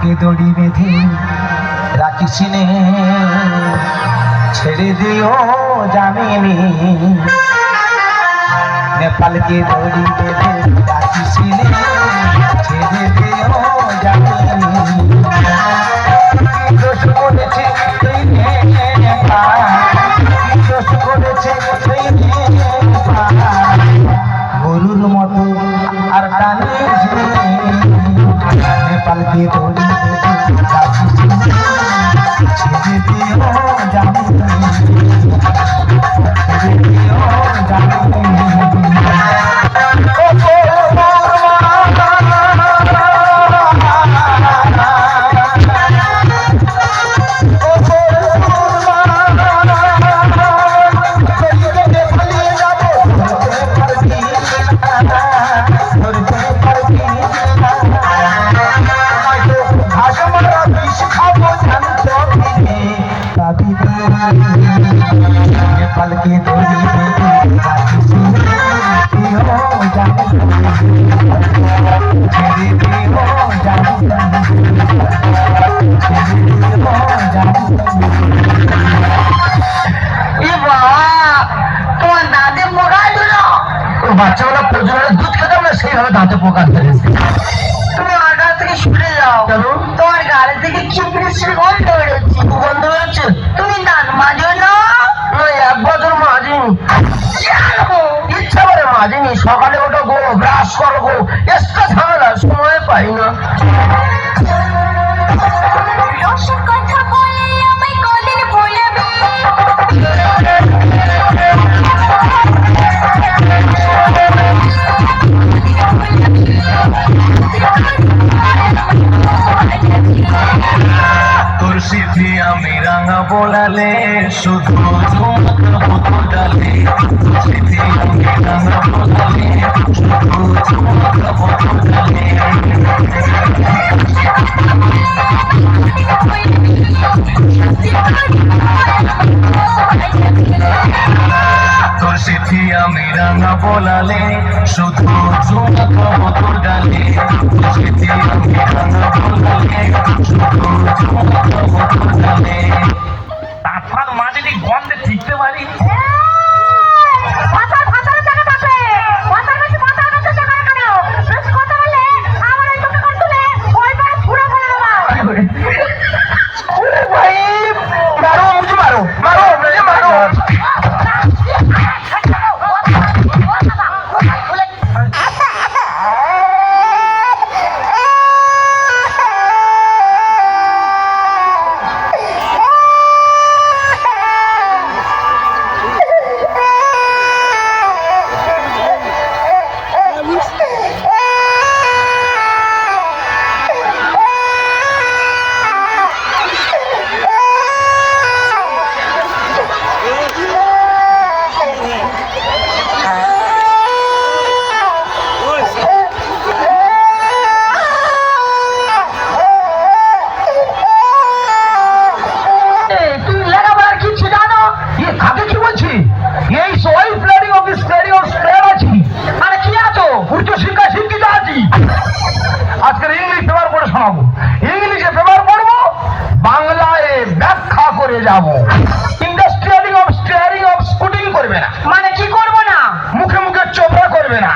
পালকে দড়ি বেঁধে রাখিস নে, ছেড়ে দিও জামিনী। নেপালকে দড়ি বেঁধে রাখিস নে, ছেড়ে দিও জামিনী। কি দোষ করেছে তুই নেপাল, কি দোষ করেছে তুই নেপাল, গরুর মতো আর টানিস নে। নেপালকে দড়ি বেঁধে রাখিস নে, ছেড়ে দিও জামিনী, ছেড়ে দিও জামিনী। পালকে দড়ি বেঁধে রাখিস নে, দিও জামিনী, ছেড়ে দিও জামিনী, ছেড়ে দিও জামিনী। তোমার দাঁতে পোকা দিল। বাচ্চাগুলো প্রজনের দুধ খেতাম না, সেইভাবে দাঁতে পোকা ধরেছে। তুমি আমার কাছ থেকে সরে যাও। তোমার গাড়ি থেকে কি বিশ্রী গন্ধ বেরোচ্ছে। গন্ধ বেরোচ্ছে? তুমি দাঁত মাজো না? এক বছর মাজিনি, ইচ্ছা করে মাজিনি। সকালে ওটা গো, ব্রাশ করবো, এক্সট্রা ঝামেলা, সময় পাই না। রসের কথা বলে আমায় কদিন ভুলাবে। তোর স্মৃতি আমি রাঙা বোলালে, শুধু ঝুমকা ডালে। তোর স্মৃতি আমি রাঙা বোলালে, শুধু ঝুমকা ডালে। তোর স্মৃতি আমি রাঙা বোলালে, শুধু ঝুমকা মধুর ডালে। তোর স্মৃতি আমি রাঙা বোলালে, শুধু ঝুমকা মধুর ডালে। তারপর মাঝে গন্ধে ঠিকতে পারি। আজকের ইংলিশ পেপার পড়ে শোনাবো, ইংলিশে পেপার পড়বো, বাংলায় ব্যাখ্যা করে যাব। ইন্ডাস্ট্রিয়ালিং অফ স্টিয়ারিং অফ স্কুটিং করবে না। মানে কি করবো না? মুখে মুখে চোপড়া করবে না।